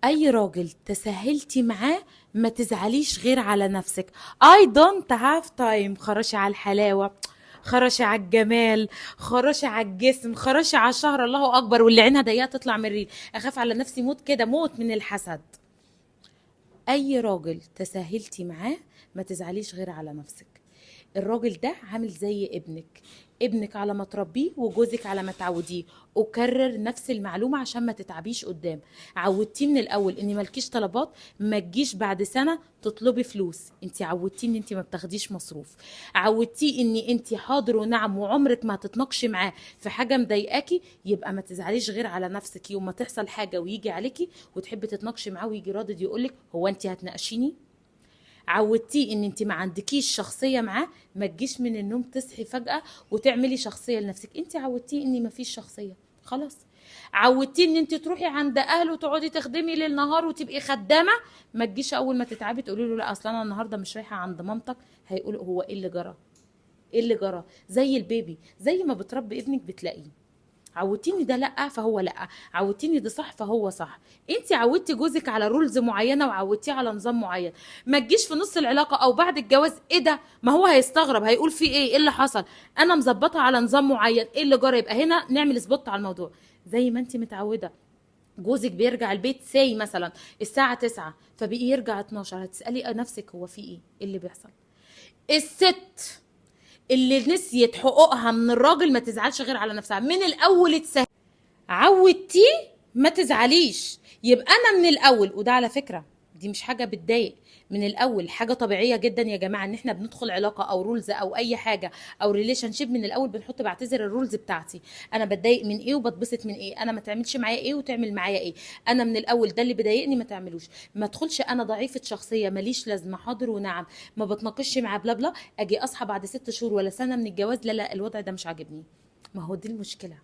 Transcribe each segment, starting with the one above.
اي راجل تساهلتي معاه ما تزعليش غير على نفسك. I don't have time. خراشي على الحلاوة، خراشي على الجمال، خراشي على الجسم، خراشي على الشهر، الله اكبر، واللي عينها ضيقه تطلع من الريل. اخاف على نفسي موت كده، موت من الحسد. اي راجل تساهلتي معاه ما تزعليش غير على نفسك. الراجل ده عامل زي ابنك، ابنك على ما تربيه وجوزك على ما تعوديه. وكرر نفس المعلومة عشان ما تتعبيش قدام. عودتيه من الاول ان مالكيش طلبات، ما تجيش بعد سنة تطلبي فلوس. انت عودتيه ان انت ما بتاخديش مصروف. عودتيه ان انت حاضر ونعم، وعمرك ما هتتناقشي معاه في حاجة مضايقاكي. يبقى ما تزعليش غير على نفسك يوم ما تحصل حاجة ويجي عليكي وتحبي تتناقشي معاه ويجي رادد يقولك هو انت هتناقشيني. عودتيه ان انت ما عندكيش شخصيه معاه، ما تجيش من النوم تصحي فجاه وتعملي شخصيه لنفسك. انت عودتيه ان ما فيش شخصيه، خلاص. عودتيه ان انت تروحي عند اهله وتقعدي تخدمي ليل نهار وتبقي خدامه. ما تجيش اول ما تتعبي تقولي له لا اصلا انا النهارده مش رايحه عند مامتك. هيقول هو ايه اللي جرى؟ ايه اللي جرى؟ زي البيبي، زي ما بتربي ابنك بتلاقيه. عودتيني ده لا فهو لا، عودتيني ده صح فهو صح. انت عودتي جوزك على رولز معينه وعودتيه على نظام معين. ما تجيش في نص العلاقه او بعد الجواز ايه ده، ما هو هيستغرب، هيقول في ايه اللي حصل. انا مظبطه على نظام معين، ايه اللي جرى؟ يبقى هنا نعمل سبوت على الموضوع. زي ما انت متعوده جوزك بيرجع البيت ساي مثلا الساعه 9 فبقي يرجع 12، هتسالي نفسك هو في ايه؟ إيه اللي بيحصل؟ الست اللي نسيت حقوقها من الراجل ما تزعلش غير على نفسها من الاول. عودتيه ما تزعليش. يبقى انا من الاول، وده على فكره دي مش حاجه بتضايق، من الاول حاجه طبيعيه جدا يا جماعه ان احنا بندخل علاقه او رولز او اي حاجه او ريليشن شيب. من الاول بنحط بعتذر الرولز بتاعتي، انا بتضايق من ايه وبتبسط من ايه، انا ما تعملش معايا ايه وتعمل معايا ايه. انا من الاول ده اللي بيضايقني ما تعملوش. ما ادخلش انا ضعيفه شخصيه ماليش لازمه حاضر ونعم، ما بتناقش معاه بلا بلا، اجي اصحى بعد 6 شهور ولا سنه من الجواز لا لا الوضع ده مش عاجبني. ما هو دي المشكله.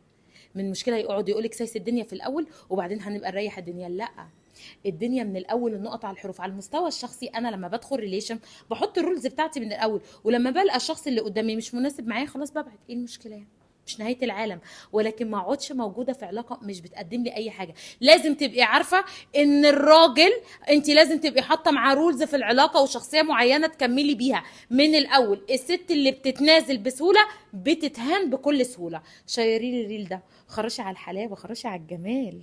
من مشكله يقعد يقولك سايس الدنيا في الاول وبعدين هنبقى نريح الدنيا، لا. الدنيا من الاول، النقط على الحروف. على المستوى الشخصي انا لما بدخل ريليشن بحط الرولز بتاعتي من الاول، ولما بلقى الشخص اللي قدامي مش مناسب معايا خلاص ببعد. ايه المشكله يعني؟ مش نهايه العالم. ولكن ما اقعدش موجوده في علاقه مش بتقدم لي اي حاجه. لازم تبقي عارفه ان الراجل انت لازم تبقي حاطه معاه رولز في العلاقه وشخصيه معينه تكملي بيها من الاول. الست اللي بتتنازل بسهوله بتتهان بكل سهوله. شيري لي الريل ده، خرشي على الحلاوه، خرشي على الجمال.